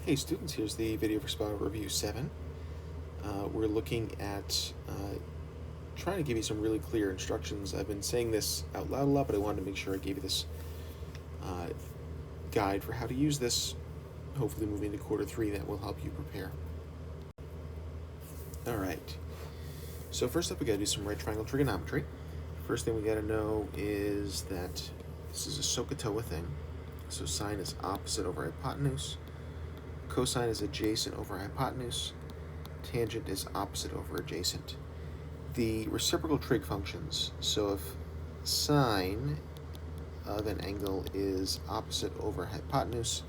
Hey students, here's the video for Spell Review 7. We're looking at trying to give you some really clear instructions. I've been saying this out loud a lot, but I wanted to make sure I gave you this guide for how to use this, hopefully moving to quarter 3 that will help you prepare. Alright, so first up we got to do some right triangle trigonometry. First thing we got to know is that this is a SOHCAHTOA thing. So sine is opposite over hypotenuse. Cosine is adjacent over hypotenuse. Tangent is opposite over adjacent. The reciprocal trig functions, so if sine of an angle is opposite over hypotenuse,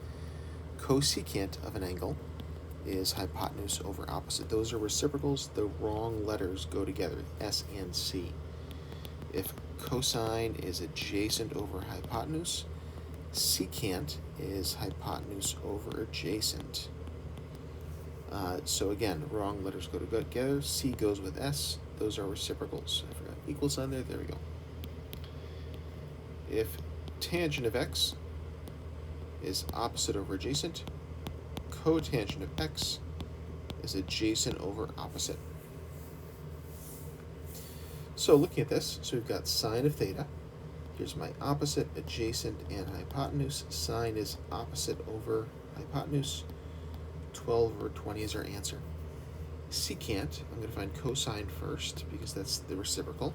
cosecant of an angle is hypotenuse over opposite. Those are reciprocals. The wrong letters go together, S and C. If cosine is adjacent over hypotenuse, secant is hypotenuse over adjacent. So again, wrong letters go together. C goes with S. Those are reciprocals. I forgot equal sign there. There we go. If tangent of x is opposite over adjacent, cotangent of x is adjacent over opposite. So looking at this, so we've got sine of theta. Here's my opposite, adjacent, and hypotenuse. Sine is opposite over hypotenuse. 12 over 20 is our answer. Secant, I'm going to find cosine first because that's the reciprocal.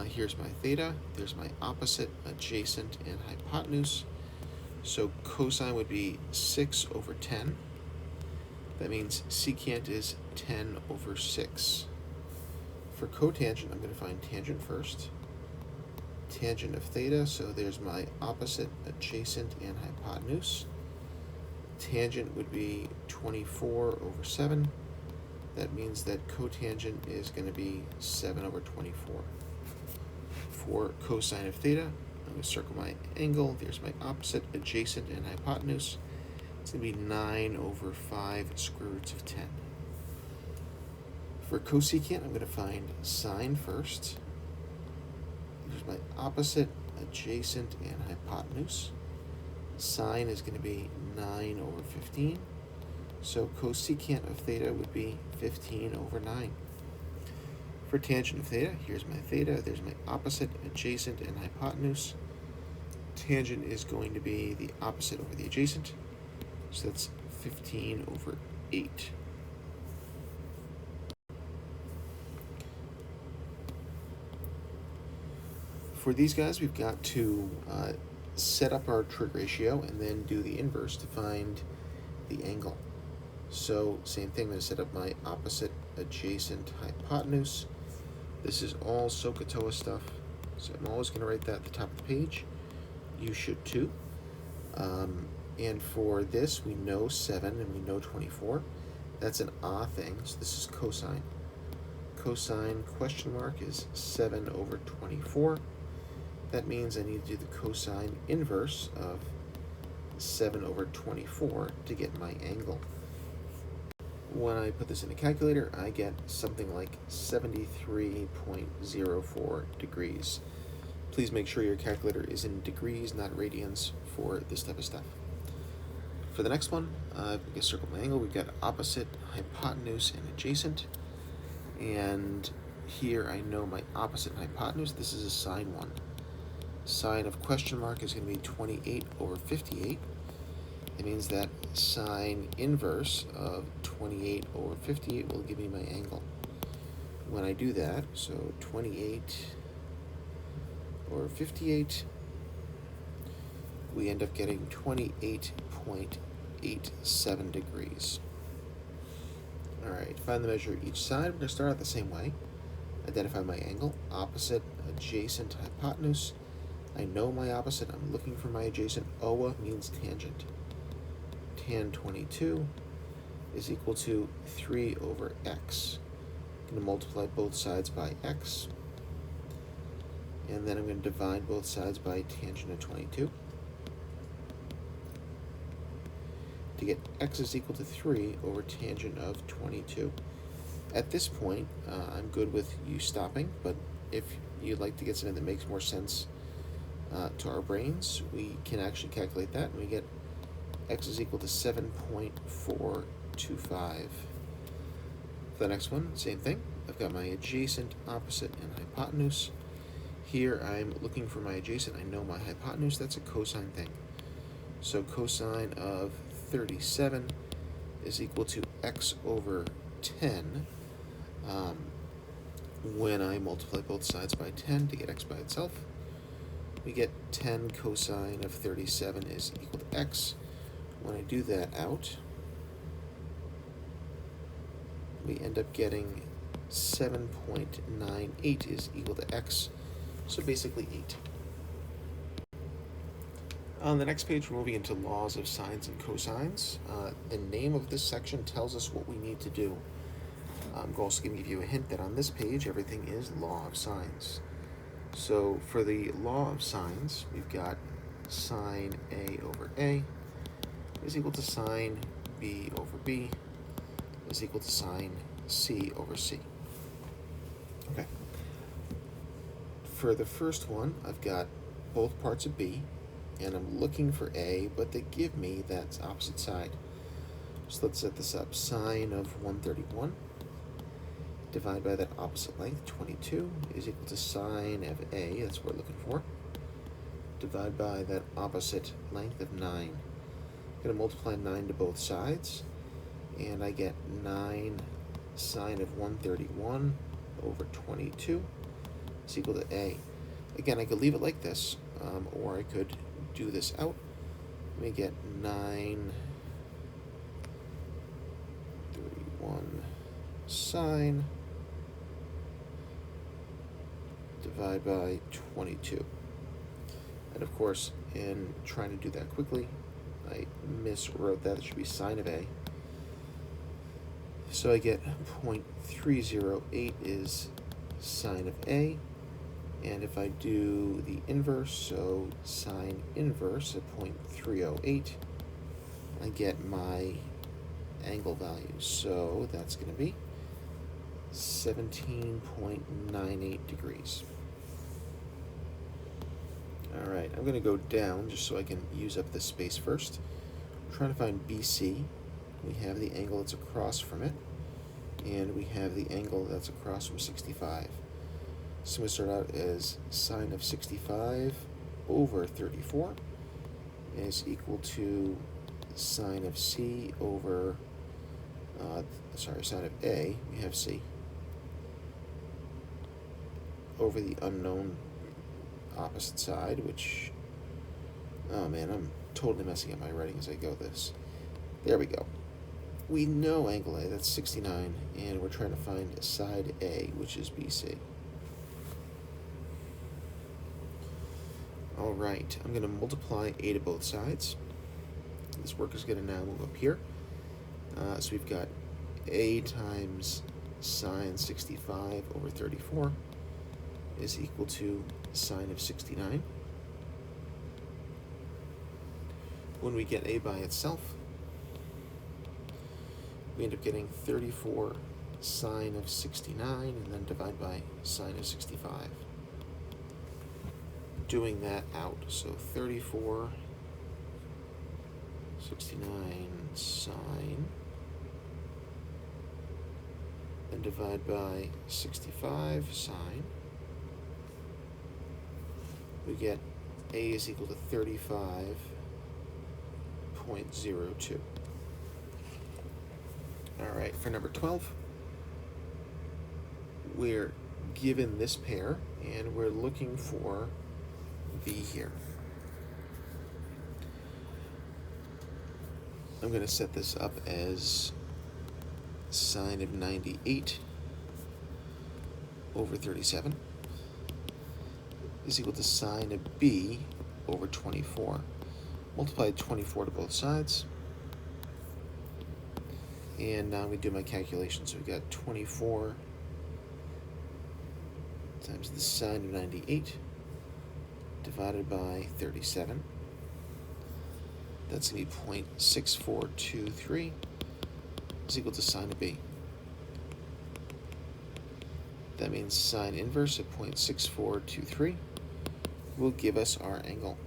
Here's my theta. There's my opposite, adjacent, and hypotenuse. So cosine would be 6 over 10. That means secant is 10 over 6. For cotangent, I'm going to find tangent first. Tangent of theta, so there's my opposite, adjacent, and hypotenuse. Tangent would be 24 over 7. That means that cotangent is going to be 7 over 24. For cosine of theta, I'm going to circle my angle. There's my opposite, adjacent, and hypotenuse. It's going to be 9 over 5 square roots of 10. For cosecant, I'm going to find sine first. Here's my opposite, adjacent, and hypotenuse. Sine is going to be 9 over 15. So cosecant of theta would be 15 over 9. For tangent of theta, here's my theta. There's my opposite, adjacent, and hypotenuse. Tangent is going to be the opposite over the adjacent. So that's 15 over 8. For these guys, we've got to set up our trig ratio and then do the inverse to find the angle. So same thing, I'm going to set up my opposite, adjacent, hypotenuse. This is all SOHCAHTOA stuff, so I'm always going to write that at the top of the page. You should too. And for this, we know 7 and we know 24. That's an thing, so this is cosine. Cosine question mark is 7 over 24. That means I need to do the cosine inverse of 7 over 24 to get my angle. When I put this in a calculator, I get something like 73.04 degrees. Please make sure your calculator is in degrees, not radians, for this type of stuff. For the next one, we can circle my angle. We've got opposite, hypotenuse, and adjacent. And here I know my opposite and hypotenuse. This is a sine one. Sine of question mark is going to be 28 over 58. It means that sine inverse of 28 over 58 will give me my angle. When I do that, so 28 over 58, we end up getting 28.87 degrees. Alright, find the measure of each side. We're going to start out the same way. Identify my angle, opposite, adjacent, hypotenuse. I know my opposite, I'm looking for my adjacent. OA means tangent. Tan 22 is equal to 3 over x. I'm going to multiply both sides by x. And then I'm going to divide both sides by tangent of 22. To get x is equal to 3 over tangent of 22. At this point, I'm good with you stopping, but if you'd like to get something that makes more sense to our brains, we can actually calculate that, and we get x is equal to 7.425. For the next one, same thing. I've got my adjacent, opposite, and hypotenuse. Here I'm looking for my adjacent. I know my hypotenuse. That's a cosine thing. So cosine of 37 is equal to x over 10. When I multiply both sides by 10 to get x by itself, we get 10 cosine of 37 is equal to x. When I do that out, we end up getting 7.98 is equal to x, so basically 8. On the next page, we're moving into laws of sines and cosines. The name of this section tells us what we need to do. I'm also going to give you a hint that on this page, everything is law of sines. So for the law of sines, we've got sine A over A is equal to sine B over B is equal to sine C over C. Okay. For the first one, I've got both parts of B, and I'm looking for A, but they give me that opposite side. So let's set this up. Sine of 131 divided by that opposite length, 22, is equal to sine of A, that's what we're looking for, divided by that opposite length of 9. I'm going to multiply 9 to both sides, and I get 9 sine of 131 over 22 is equal to A. Again, I could leave it like this, or I could do this out. Let me get 931 sine divided by 22. And of course, in trying to do that quickly, I miswrote that. It should be sine of A. So I get 0.308 is sine of A. And if I do the inverse, so sine inverse of 0.308, I get my angle value. So that's going to be 17.98 degrees. All right, I'm going to go down just so I can use up this space first. I'm trying to find BC. We have the angle that's across from it, and we have the angle that's across from 65. So we start out as sine of 65 over 34 is equal to sine of C over, sine of A, we have C, over the unknown opposite side, which, oh man, I'm totally messing up my writing as I go this. There we go. We know angle A, that's 69, and we're trying to find side A, which is BC. All right, I'm going to multiply A to both sides. This work is going to now move up here. So we've got A times sine 65 over 34 is equal to sine of 69. When we get A by itself, we end up getting 34 sine of 69 and then divide by sine of 65. Doing that out, so 34, 69 sine, and divide by 65 sine, we get A is equal to 35.02. All right, for number 12, we're given this pair, and we're looking for V here. I'm going to set this up as sine of 98 over 37 is equal to sine of B over 24. Multiply 24 to both sides. And now we do my calculation. So we got 24 times the sine of 98 divided by 37. That's going to be 0.6423 is equal to sine of B. That means sine inverse of 0.6423 will give us our angle.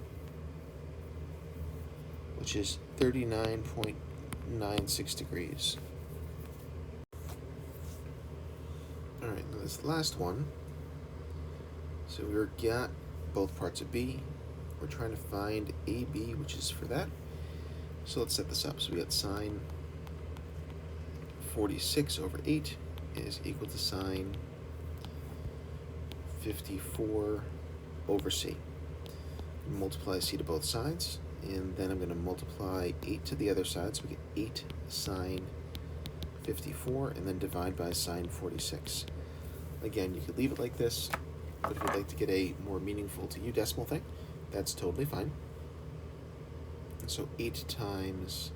which is 39.96 degrees. All right, now this last one. So we've got both parts of b. We're trying to find AB, which is for that. So let's set this up. So we got sine 46 over 8 is equal to sine 54 over c. Multiply c to both sides, and then I'm going to multiply 8 to the other side, so we get 8 sine 54, and then divide by sine 46. Again, you could leave it like this, but if you'd like to get a more meaningful to you decimal thing, that's totally fine. And so 8 times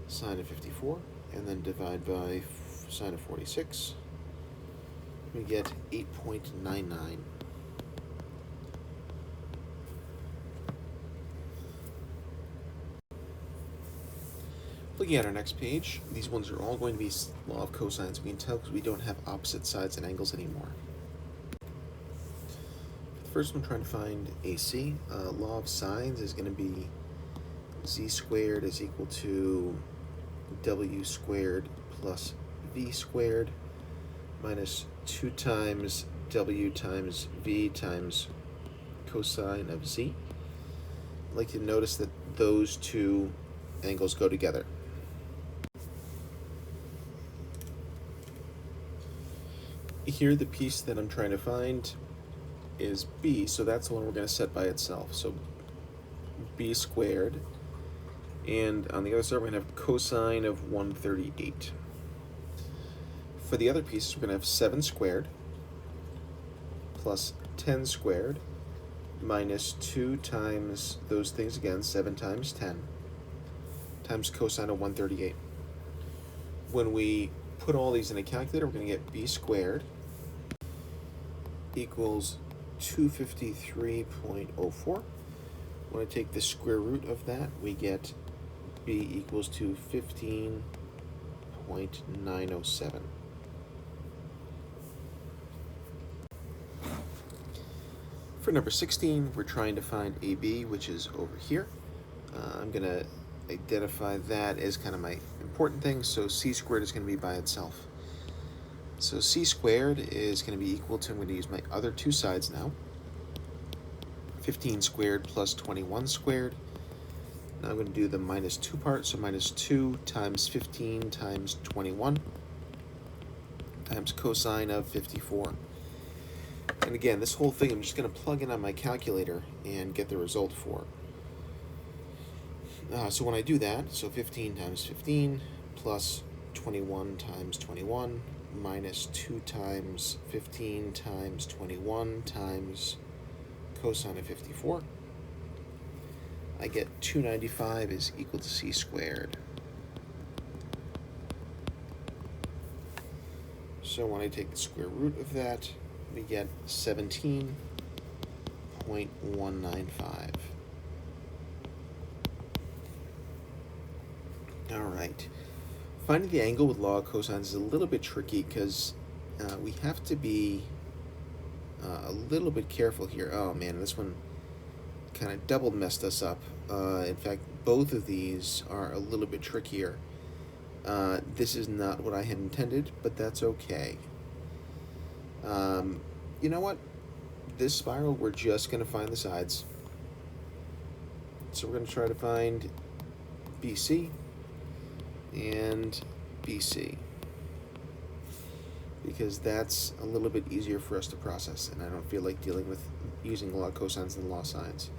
sine of 54, and then divide by sine of 46, we get 8.99. Looking at our next page, these ones are all going to be law of cosines. We can tell because we don't have opposite sides and angles anymore. The first one, trying to find AC. Law of sines is going to be z squared is equal to w squared plus v squared minus 2 times w times v times cosine of z. I'd like you to notice that those two angles go together. Here, the piece that I'm trying to find is b, so that's the one we're going to set by itself. So b squared, and on the other side we're going to have cosine of 138. For the other pieces, we're going to have 7 squared plus 10 squared minus 2 times those things again, 7 times 10, times cosine of 138. When we put all these in a calculator, we're going to get b squared equals 253.04. When I take the square root of that, we get b equals to 15.907. For number 16, we're trying to find AB, which is over here. I'm going to identify that as kind of my important thing, so c squared is going to be by itself. So c squared is going to be equal to, I'm going to use my other two sides now, 15 squared plus 21 squared. Now I'm going to do the minus 2 part, so minus 2 times 15 times 21 times cosine of 54. And again, this whole thing I'm just going to plug in on my calculator and get the result for it. So when I do that, so 15 times 15 plus 21 times 21 minus 2 times 15 times 21 times cosine of 54, I get 295 is equal to c squared. So when I take the square root of that, we get 17.195. All right. Finding the angle with law of cosines is a little bit tricky because we have to be a little bit careful here. Oh man, this one kind of double messed us up. In fact, both of these are a little bit trickier. This is not what I had intended, but that's okay. You know what? This spiral, we're just going to find the sides. So we're going to try to find BC and BC, because that's a little bit easier for us to process, and I don't feel like dealing with using law of cosines and law of sines.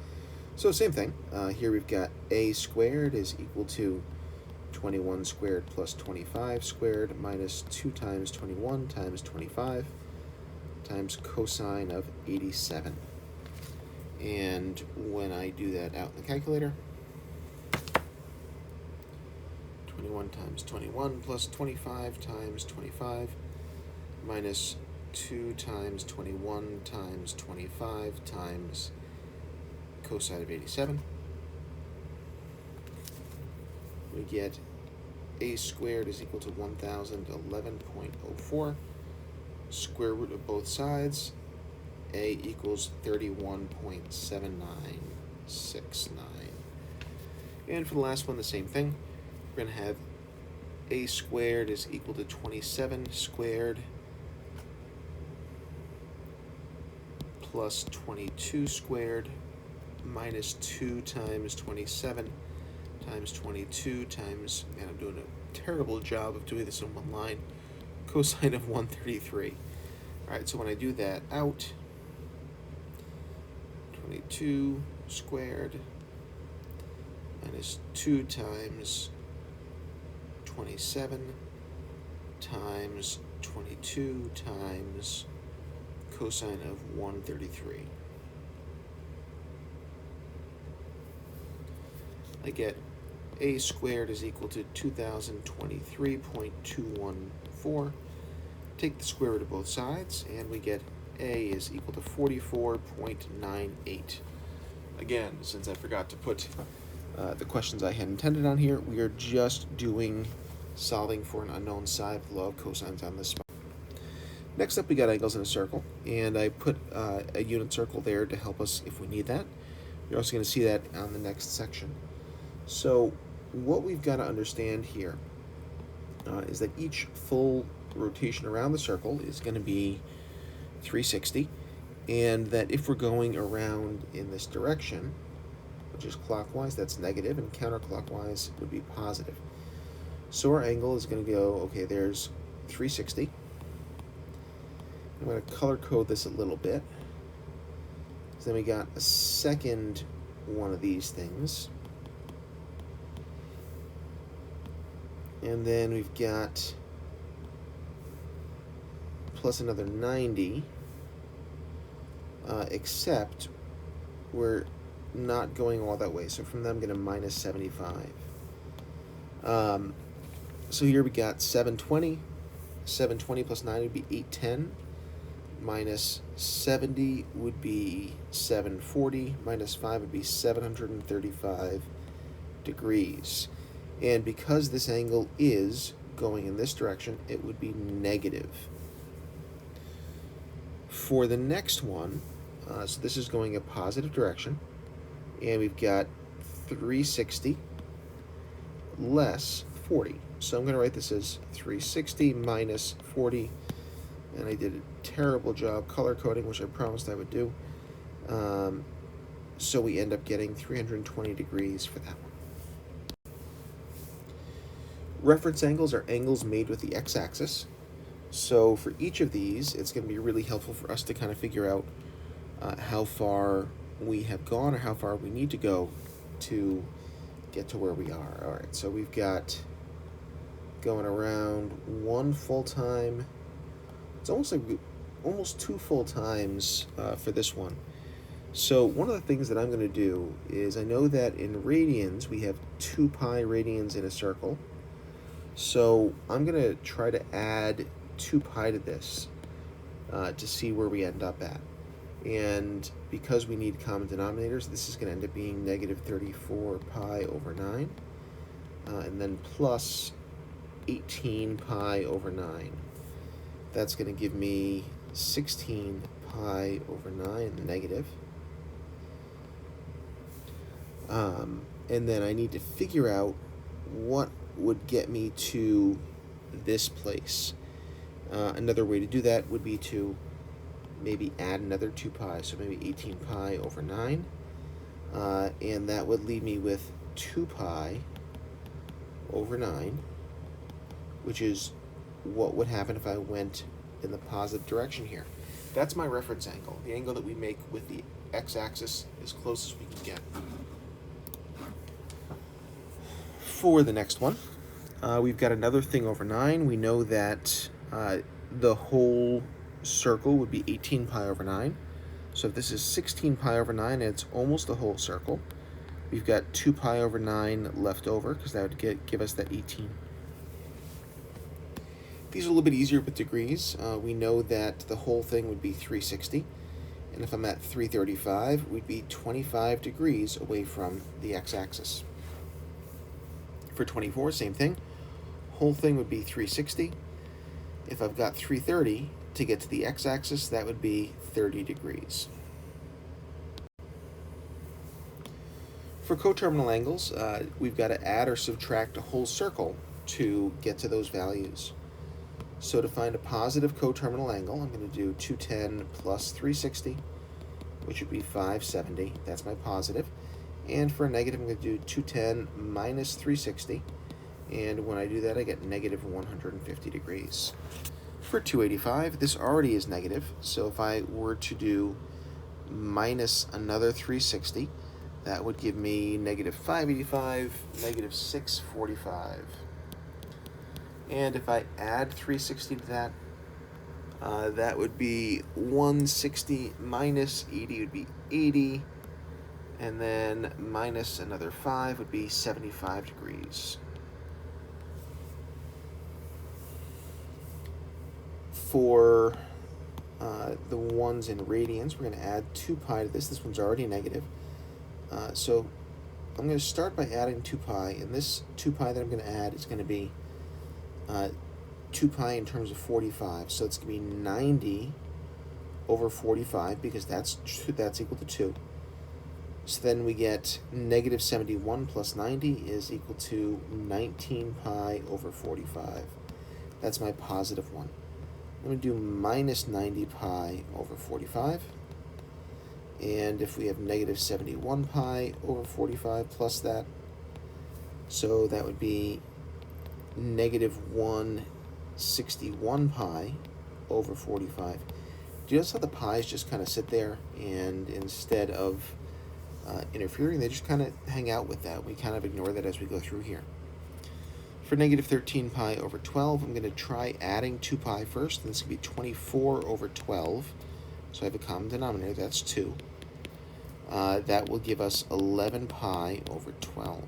So same thing. Here we've got a squared is equal to 21 squared plus 25 squared minus 2 times 21 times 25 times cosine of 87. And when I do that out in the calculator, 21 times 21 plus 25 times 25 minus 2 times 21 times 25 times cosine of 87. We get a squared is equal to 1011.04. Square root of both sides, a equals 31.7969. And for the last one, the same thing. We're going to have a squared is equal to 27 squared plus 22 squared minus 2 times 27 times 22 times, man, I'm doing a terrible job of doing this in one line, cosine of 133. Alright, so when I do that out, 22 squared minus 2 times 27 times 22 times cosine of 133. I get a squared is equal to 2023.214. Take the square root of both sides, and we get a is equal to 44.98. Again, since I forgot to put the questions I had intended on here, we are just doing solving for an unknown side with law of cosines on this spot. Next up, we got angles in a circle, and I put a unit circle there to help us if we need that. You're also going to see that on the next section. So what we've got to understand here is that each full rotation around the circle is going to be 360, and that if we're going around in this direction, which is clockwise, that's negative, and counterclockwise would be positive. So our angle is going to go, okay, there's 360. I'm going to color code this a little bit. So then we got a second one of these things. And then we've got plus another 90, except we're not going all that way. So from that I'm going to minus 75. So here we got 720. 720 plus 90 would be 810. Minus 70 would be 740. Minus 5 would be 735 degrees. And because this angle is going in this direction, it would be negative. For the next one, so this is going a positive direction, and we've got 360 less 40. So I'm going to write this as 360 minus 40, and I did a terrible job color coding, which I promised I would do. So we end up getting 320 degrees for that one. Reference angles are angles made with the x-axis. So for each of these, it's going to be really helpful for us to kind of figure out how far we have gone or how far we need to go to get to where we are. All right, so we've got going around one full time. It's almost like almost 2 full times for this one. So one of the things that I'm going to do is I know that in radians we have 2 pi radians in a circle. So I'm going to try to add 2 pi to this to see where we end up at. And because we need common denominators, this is going to end up being negative 34 pi over 9. And then plus 18 pi over 9. That's going to give me 16 pi over 9 negative. And then I need to figure out what would get me to this place. Another way to do that would be to maybe add another 2 pi, so maybe 18 pi over 9. And that would leave me with 2 pi over 9, which is what would happen if I went in the positive direction here. That's my reference angle, the angle that we make with the x-axis as close as we can get. For the next one, we've got another thing over 9. We know that the whole circle would be 18 pi over 9. So if this is 16 pi over 9, and it's almost the whole circle, we've got 2 pi over 9 left over, because that would give us that 18. These are a little bit easier with degrees. We know that the whole thing would be 360. And if I'm at 335, we'd be 25 degrees away from the x-axis. For 24, same thing. Whole thing would be 360. If I've got 330 to get to the x-axis, that would be 30 degrees. For coterminal angles, we've got to add or subtract a whole circle to get to those values. So to find a positive coterminal angle, I'm going to do 210 plus 360, which would be 570. That's my positive. And for a negative, I'm going to do 210 minus 360. And when I do that, I get negative 150 degrees. For 285, this already is negative. So if I were to do minus another 360, that would give me negative 585, negative 645. And if I add 360 to that, that would be 160 minus 80 would be 80. And then minus another 5 would be 75 degrees. For the ones in radians, we're going to add 2 pi to this. This one's already negative. So I'm going to start by adding 2 pi, and this 2 pi that I'm going to add is going to be 2 pi in terms of 45. So it's going to be 90 over 45, because that's equal to 2. So then we get negative 71 plus 90 is equal to 19 pi over 45. That's my positive one. I'm going to do minus 90 pi over 45. And if we have negative 71 pi over 45 plus that, so that would be negative 161 pi over 45. Do you notice how the pi's just kind of sit there, and instead of interfering, they just kind of hang out with that? We kind of ignore that as we go through here. For negative 13 pi over 12, I'm going to try adding 2 pi first. And this is going to be 24 over 12. So I have a common denominator, that's 2. That will give us 11 pi over 12.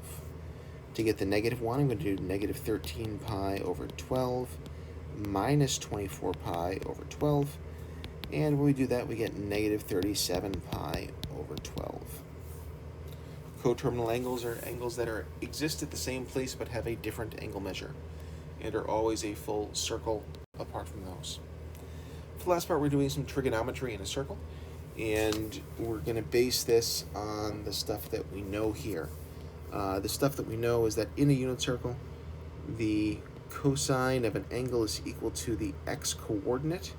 To get the negative 1, I'm going to do negative 13 pi over 12 minus 24 pi over 12. And when we do that, we get negative 37 pi over 12. Coterminal angles are angles that exist at the same place but have a different angle measure, and are always a full circle apart from those. For the last part, we're doing some trigonometry in a circle, and we're going to base this on the stuff that we know here. The stuff that we know is that in a unit circle, the cosine of an angle is equal to the x-coordinate,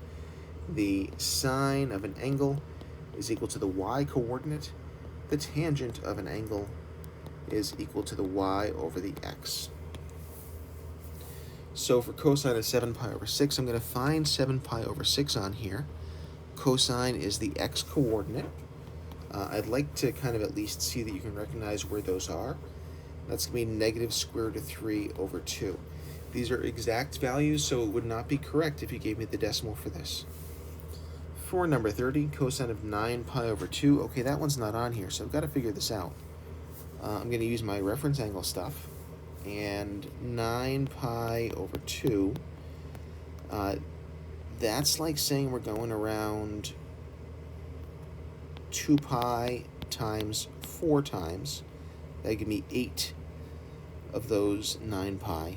the sine of an angle is equal to the y-coordinate, the tangent of an angle is equal to the y over the x. So for cosine of 7 pi over 6, I'm going to find 7 pi over 6 on here. Cosine is the x-coordinate. I'd like to kind of at least see that you can recognize where those are. That's going to be negative square root of 3 over 2. These are exact values, so it would not be correct if you gave me the decimal for this. For number 30, cosine of 9 pi over 2. Okay, that one's not on here, so I've got to figure this out. I'm going to use my reference angle stuff. And 9 pi over 2, that's like saying we're going around 2 pi times 4 times. That would give me 8 of those 9 pi.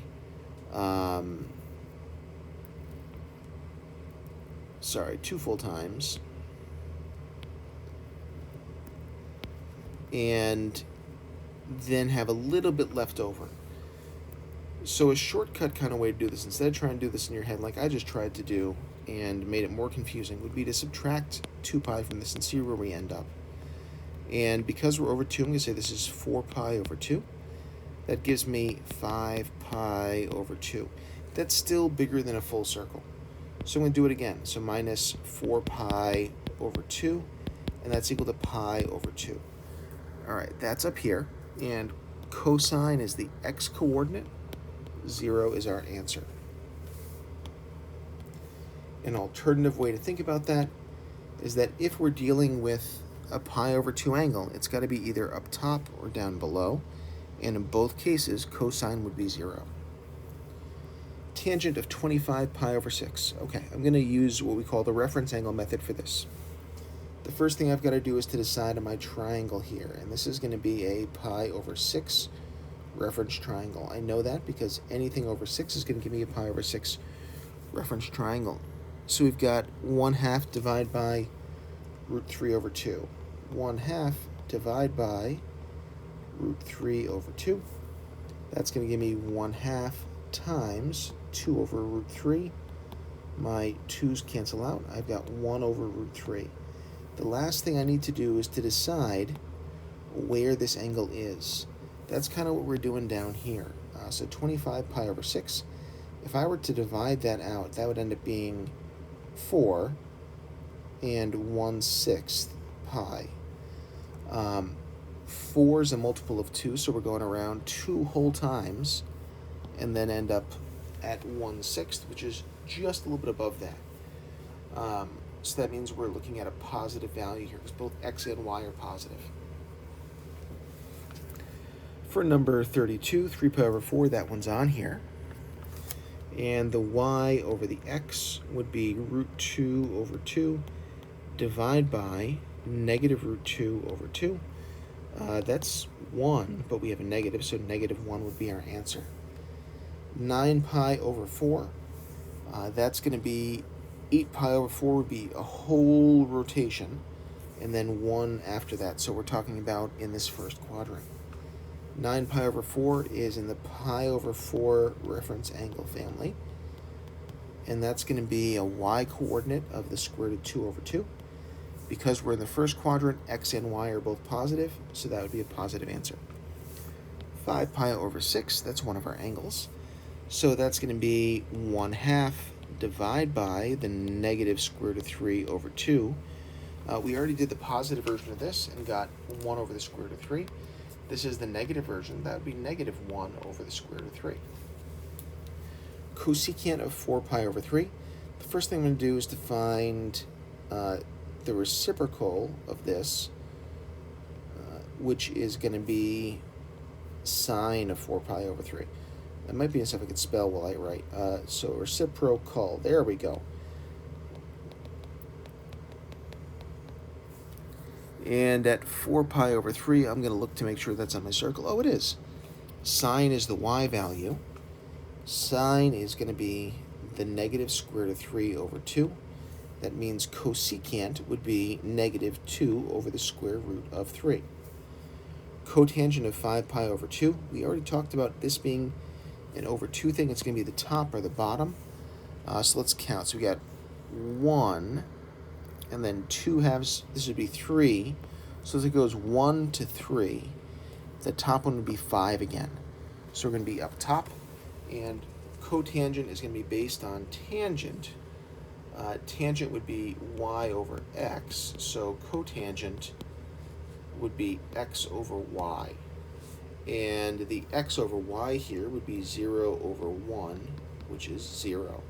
Sorry, 2 full times. And then have a little bit left over. So a shortcut kind of way to do this, instead of trying to do this in your head like I just tried to do and made it more confusing, would be to subtract 2 pi from this and see where we end up. And because we're over 2, I'm going to say this is 4 pi over 2. That gives me 5 pi over 2. That's still bigger than a full circle. So I'm going to do it again. So minus 4 pi over 2, and that's equal to pi over 2. All right, that's up here. And cosine is the x-coordinate. 0 is our answer. An alternative way to think about that is that if we're dealing with a pi over 2 angle, it's got to be either up top or down below. And in both cases, cosine would be 0. Tangent of 25 pi over 6. Okay, I'm going to use what we call the reference angle method for this. The first thing I've got to do is to decide on my triangle here, and this is going to be a pi over 6 reference triangle. I know that because anything over 6 is going to give me a pi over 6 reference triangle. So we've got 1/2 divided by root 3 over 2. 1/2 divided by root 3 over 2. That's going to give me 1/2 times 2 over root 3. My 2's cancel out. I've got 1 over root 3. The last thing I need to do is to decide where this angle is. That's kind of what we're doing down here. So 25 pi over 6. If I were to divide that out, that would end up being 4 and 1/6 pi. 4 is a multiple of 2, so we're going around 2 whole times and then end up at 1/6, which is just a little bit above that. So that means we're looking at a positive value here because both x and y are positive. For number 32, 3 pi over 4, that one's on here. And the y over the x would be root 2 over 2 divided by negative root 2 over 2. That's 1, but we have a negative, so negative 1 would be our answer. 9 pi over 4, that's going to be 8 pi over 4 would be a whole rotation, and then 1 after that. So we're talking about in this first quadrant. 9 pi over 4 is in the pi over 4 reference angle family, and that's going to be a y-coordinate of the square root of 2 over 2. Because we're in the first quadrant, x and y are both positive, so that would be a positive answer. 5 pi over 6, that's one of our angles. So that's going to be 1/2 divided by the negative square root of 3 over 2. We already did the positive version of this and got 1 over the square root of 3. This is the negative version. That would be negative 1 over the square root of 3. Cosecant of 4 pi over 3. The first thing I'm going to do is to find the reciprocal of this, which is going to be sine of 4 pi over 3. That might be stuff I could spell while I write. So reciprocal, there we go. And at 4 pi over 3, I'm going to look to make sure that's on my circle. Oh, it is. Sine is the y value. Sine is going to be the negative square root of 3 over 2. That means cosecant would be negative 2 over the square root of 3. Cotangent of 5 pi over 2. We already talked about this being an over 2 thing. It's going to be the top or the bottom. So let's count. So we got 1, and then 2 halves. This would be 3. So as it goes 1 to 3, the top one would be 5 again. So we're going to be up top, and cotangent is going to be based on tangent. Tangent would be y over x, so cotangent would be x over y. And the x over y here would be 0 over 1, which is 0.